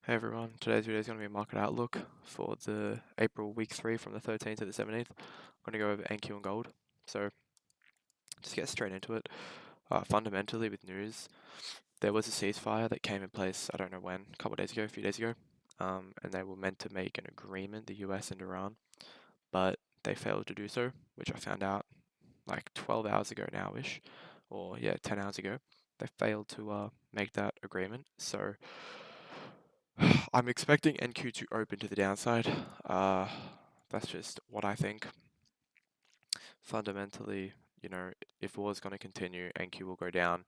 Hey everyone, today's video is going to be a market outlook for the April week 3 from the 13th to the 17th. I'm going to go over NQ and gold. So, just get straight into it. Fundamentally, with news, there was a ceasefire that came in place, I don't know when, a couple of days ago, a few days ago, and they were meant to make an agreement, the US and Iran, but they failed to do so, which I found out like 12 hours ago now-ish, or yeah, 10 hours ago. They failed to make that agreement, so I'm expecting NQ to open to the downside. Uh, that's just what I think. Fundamentally, if war is going to continue, NQ will go down.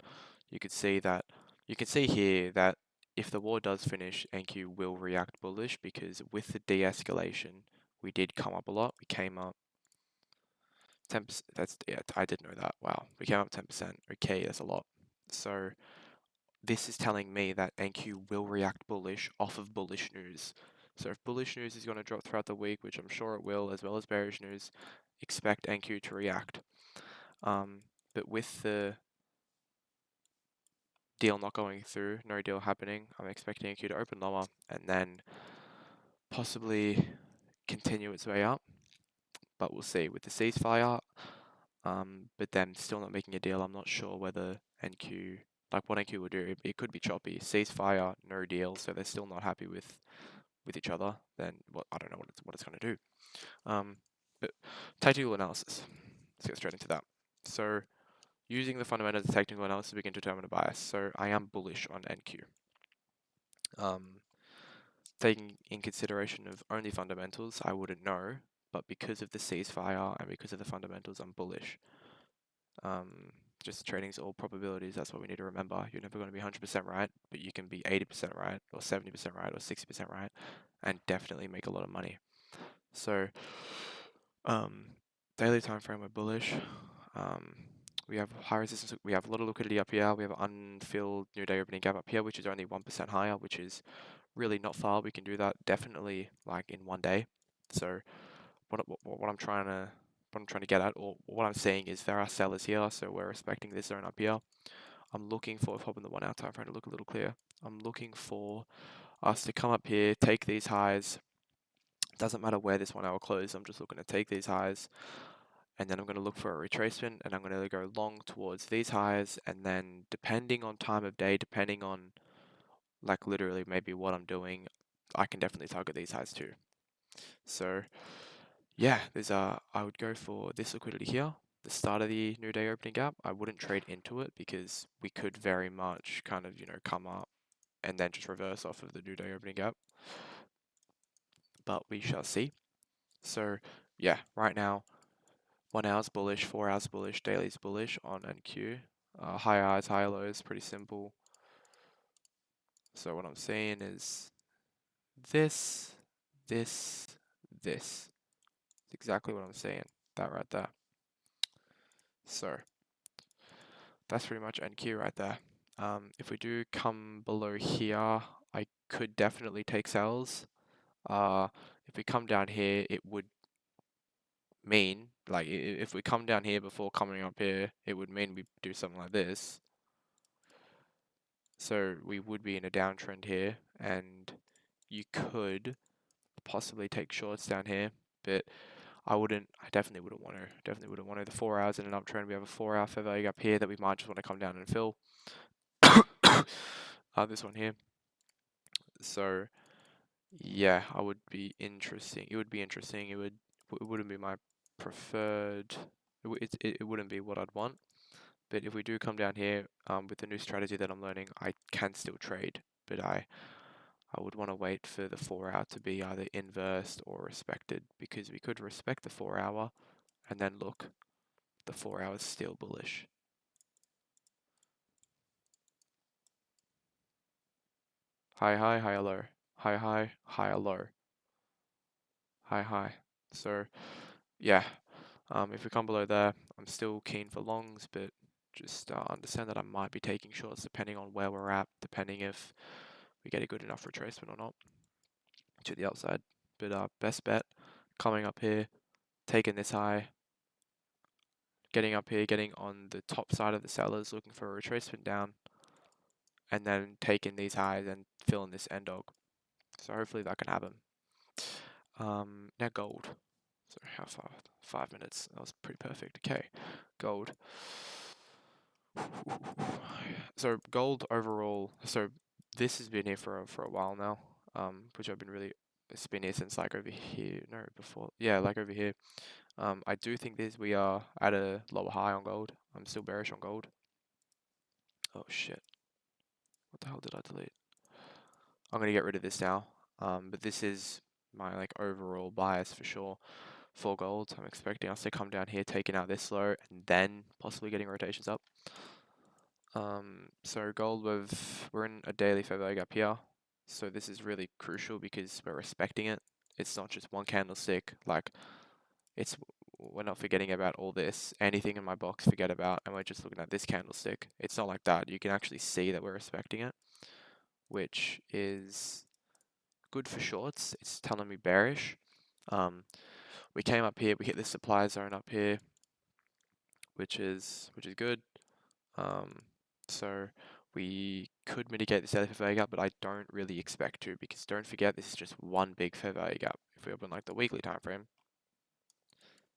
You could see that. You can see here that if the war does finish, NQ will react bullish because with the de-escalation, we did come up a lot. We came up 10%. That's yeah, I did know that. Wow, we came up 10%. Okay, that's a lot. So this is telling me that NQ will react bullish off of bullish news. So if bullish news is going to drop throughout the week, which I'm sure it will, as well as bearish news, expect NQ to react. But with the deal not going through, no deal happening, I'm expecting NQ to open lower and then possibly continue its way up. But we'll see. With the ceasefire, but them still not making a deal, I'm not sure whether NQ, like what NQ will do. It could be choppy. Ceasefire, no deal, so they're still not happy with each other. Then what? I don't know what it's going to do. But technical analysis. Let's get straight into that. So using the fundamentals of technical analysis, we can determine a bias. So I am bullish on NQ. Taking in consideration of only fundamentals, I wouldn't know, but because of the ceasefire and because of the fundamentals, I'm bullish. Just trading's all probabilities. That's what we need to remember. You're never going to be 100% right, but you can be 80% right, or 70% right, or 60% right, and definitely make a lot of money. So, daily time frame, we're bullish. We have high resistance. We have a lot of liquidity up here. We have an unfilled new day opening gap up here, which is only 1% higher, which is really not far. We can do that definitely like in one day. So, what I'm trying to get at, or what I'm saying is there are sellers here, so we're respecting this zone up here. I'm looking for, if I open the 1 hour time frame to look a little clear, I'm looking for us to come up here, take these highs. Doesn't matter where this 1 hour closes, I'm just looking to take these highs, and then I'm going to look for a retracement, and I'm going to go long towards these highs, and then depending on time of day, depending on like literally maybe what I'm doing, I can definitely target these highs too. So yeah, I would go for this liquidity here, the start of the new day opening gap. I wouldn't trade into it because we could very much kind of, come up and then just reverse off of the new day opening gap. But we shall see. So yeah, right now, 1 hour's bullish, 4 hours bullish, daily's bullish on NQ. High highs, high lows, pretty simple. So what I'm saying is this, this, this. It's exactly what I'm saying. That right there. So that's pretty much NQ right there. If we do come below here, I could definitely take sells. If we come down here, it would mean, like, if we come down here before coming up here, it would mean we do something like this. So we would be in a downtrend here, and you could possibly take shorts down here, but I definitely wouldn't want to. Definitely wouldn't want to. The 4 hours in an uptrend, we have a 4-hour fair value up here that we might just want to come down and fill. This one here. So yeah, I would be interesting. It would be interesting. It wouldn't be my preferred. It wouldn't be what I'd want. But if we do come down here, with the new strategy that I'm learning, I can still trade. But I would want to wait for the 4 hour to be either inversed or respected, because we could respect the 4 hour and then look, the 4 hour is still bullish. High, high, high, low. High, high, high, low. High, high. So yeah, if we come below there, I'm still keen for longs, but just understand that I might be taking shorts depending on where we're at, depending if we get a good enough retracement or not to the upside. But best bet, coming up here, taking this high, getting up here, getting on the top side of the sellers, looking for a retracement down, and then taking these highs and filling this end dog. So hopefully that can happen. Now gold. So how far? 5 minutes. That was pretty perfect. Okay, gold. So gold overall. So this has been here for a while now. Which I've been really. It's been here since like over here. No, before. Yeah, like over here. I do think we are at a lower high on gold. I'm still bearish on gold. Oh shit. What the hell did I delete? I'm gonna get rid of this now. But this is my like overall bias for sure for gold. I'm expecting us to come down here, taking out this low, and then possibly getting rotations up. So gold, we're in a daily fair value gap here. So this is really crucial because we're respecting it. It's not just one candlestick. Like we're not forgetting about all this. Anything in my box, forget about, and we're just looking at this candlestick. It's not like that. You can actually see that we're respecting it, which is good for shorts. It's telling me bearish. We came up here. We hit the supply zone up here, which is good. So we could mitigate this fair value gap, but I don't really expect to because don't forget this is just one big fair value gap. If we open like the weekly time frame,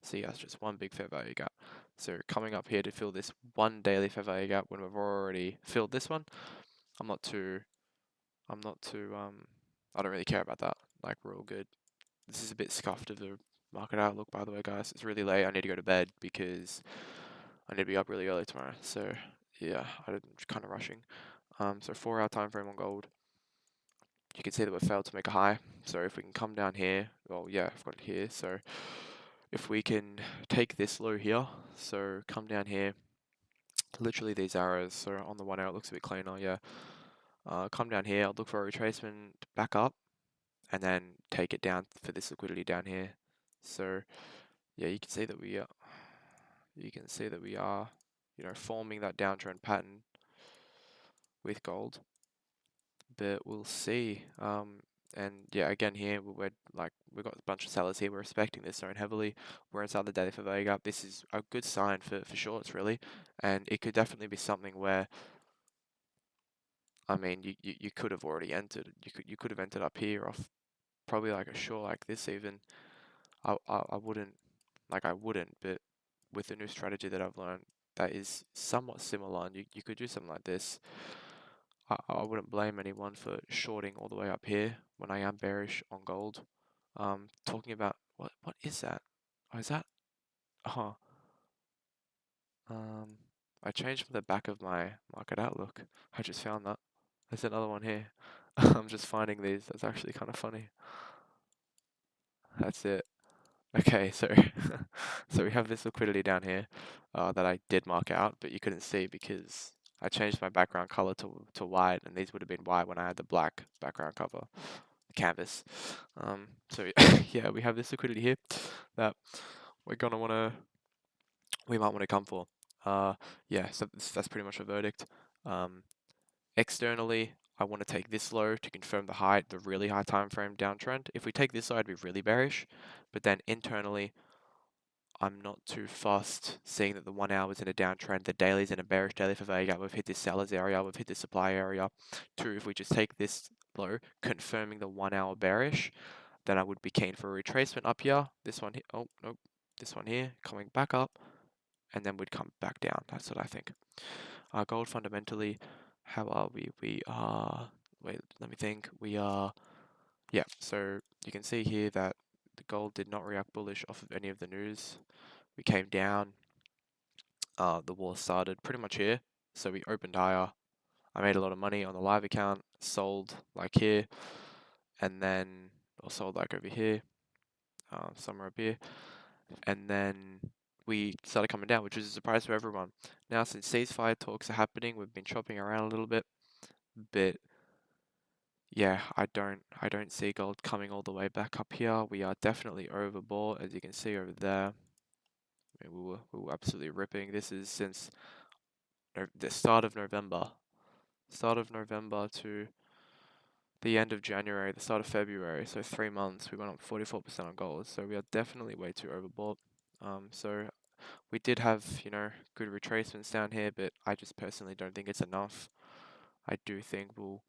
see that's just one big fair value gap. So coming up here to fill this one daily fair value gap when we've already filled this one, I'm not too I don't really care about that. Like we're all good. This is a bit scuffed of the market outlook, by the way, guys. It's really late. I need to go to bed because I need to be up really early tomorrow. So yeah, I'm kind of rushing. So 4 hour time frame on gold. You can see that we failed to make a high. So if we can come down here, well, yeah, I've got it here. So if we can take this low here, so come down here, literally these arrows. So on the 1 hour, it looks a bit cleaner. Yeah. Come down here. I'll look for a retracement back up, and then take it down for this liquidity down here. So yeah, you can see that we are. Forming that downtrend pattern with gold, but we'll see. And yeah, again here we've got a bunch of sellers here. We're respecting this zone heavily. We're inside the daily fair value gap. This is a good sign for shorts really, and it could definitely be something where I mean you could have already entered. You could have entered up here off probably like a short like this even. I wouldn't but with the new strategy that I've learned that is somewhat similar, and you could do something like this. I wouldn't blame anyone for shorting all the way up here when I am bearish on gold. Talking about what is that? Oh, is that? Oh, I changed from the back of my market outlook. I just found that. There's another one here. I'm just finding these. That's actually kind of funny. That's it. Okay, so so we have this liquidity down here that I did mark out, but you couldn't see because I changed my background color to white, and these would have been white when I had the black background cover canvas. So yeah, we have this liquidity here that we might want to come for. Yeah, so that's pretty much a verdict. Externally, I want to take this low to confirm the really high time frame downtrend. If we take this low, I'd be really bearish, but then internally, I'm not too fussed seeing that the 1 hour is in a downtrend, the daily's in a bearish daily for Vega. We've hit this sellers area, we've hit the supply area. Two, if we just take this low, confirming the 1 hour bearish, then I would be keen for a retracement up here. This one here, oh, nope, this one here, coming back up, and then we'd come back down. That's what I think. Gold fundamentally, how are we? We are, wait, let me think. We are, yeah, so you can see here that the gold did not react bullish off of any of the news. We came down, the war started pretty much here. So we opened higher. I made a lot of money on the live account, sold like here, and then, or sold like over here, somewhere up here. And then we started coming down, which was a surprise for everyone. Now, since ceasefire talks are happening, we've been chopping around a little bit, but yeah, I don't see gold coming all the way back up here. We are definitely overbought, as you can see over there. I mean, we were absolutely ripping. This is since the start of November to the end of January, the start of February. So 3 months, we went up 44% on gold. So we are definitely way too overbought. So we did have, good retracements down here, but I just personally don't think it's enough. I do think we'll,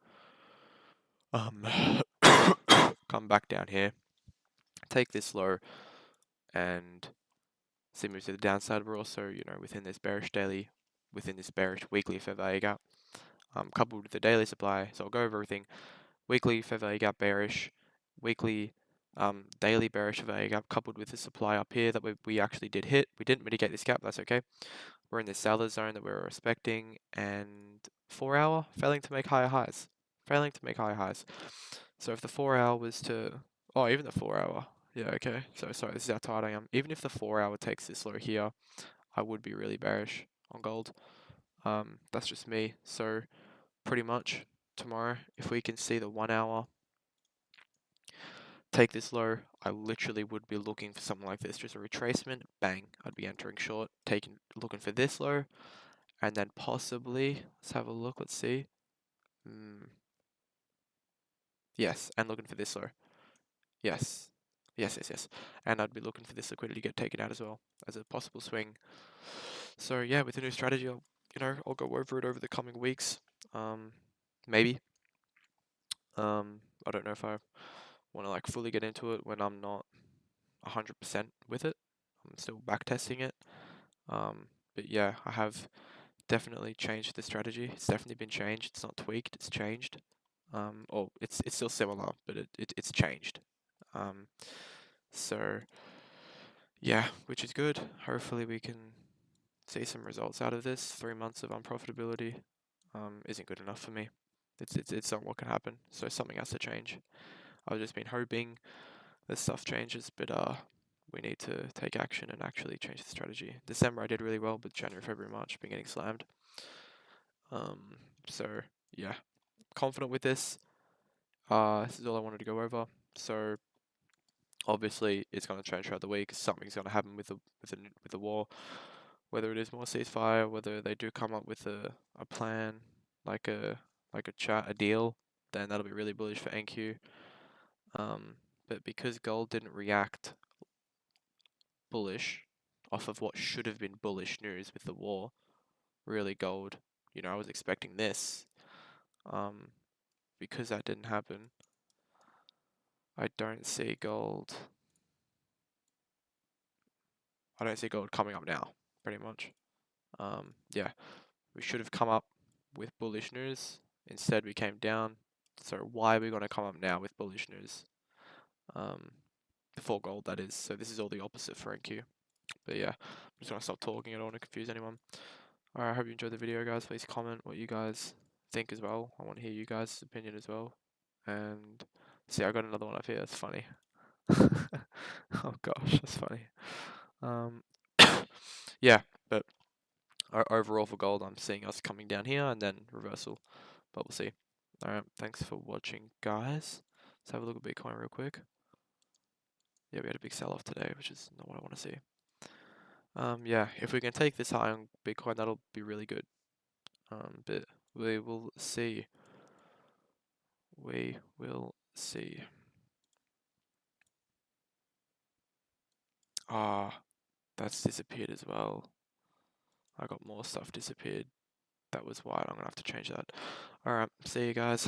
um, come back down here, take this low, and see moves to the downside. We're also, within this bearish daily, within this bearish weekly fair value gap, coupled with the daily supply. So I'll go over everything. Weekly fair value gap bearish, weekly daily bearish fair value gap, coupled with the supply up here that we actually did hit. We didn't mitigate this gap, that's okay. We're in this seller zone that we were respecting, and 4 hour failing to make higher highs. Failing to make higher highs. So if the 4 hour was to, oh, even the 4 hour, yeah, okay. So sorry, this is how tired I am. Even if the 4 hour takes this low here, I would be really bearish on gold. That's just me. So pretty much tomorrow, if we can see the 1 hour take this low, I literally would be looking for something like this, just a retracement, bang, I'd be entering short, looking for this low, and then possibly, let's have a look, let's see. Yes, and looking for this low. Yes. Yes. And I'd be looking for this liquidity to get taken out as well as a possible swing. So yeah, with the new strategy, I'll go over it over the coming weeks. Maybe. I don't know if I want to like fully get into it when I'm not 100% with it. I'm still backtesting it. But yeah, I have definitely changed the strategy. It's definitely been changed. It's not tweaked. It's changed. Or it's still similar, but it's changed. So yeah, which is good. Hopefully we can see some results out of this. 3 months of unprofitability isn't good enough for me. It's not what can happen. So something has to change. I've just been hoping that stuff changes, but we need to take action and actually change the strategy. December I did really well, but January, February, March been getting slammed. So yeah, confident with this. This is all I wanted to go over. So obviously it's going to change throughout the week. Something's going to happen with the war, whether it is more ceasefire, whether they do come up with a plan, like a a deal, then that'll be really bullish for NQ. But because gold didn't react bullish off of what should have been bullish news with the war, really gold, I was expecting this. Because that didn't happen, I don't see gold coming up now, pretty much. Yeah, we should have come up with bullish news. Instead, we came down. So why are we going to come up now with bullish news? Before gold, that is. So this is all the opposite for NQ. But yeah, I'm just going to stop talking. I don't want to confuse anyone. Alright, I hope you enjoyed the video, guys. Please comment what you guys think as well. I want to hear you guys' opinion as well. And see, I got another one up here. That's funny. Oh gosh, that's funny. Yeah, but overall for gold, I'm seeing us coming down here and then reversal, but we'll see. Alright, thanks for watching, guys. Let's have a look at Bitcoin real quick. Yeah, we had a big sell-off today, which is not what I want to see. Yeah, if we can take this high on Bitcoin, that'll be really good. But we will see. We will see. Ah, that's disappeared as well. I got more stuff disappeared. That was why I'm gonna have to change that. Alright, see you guys.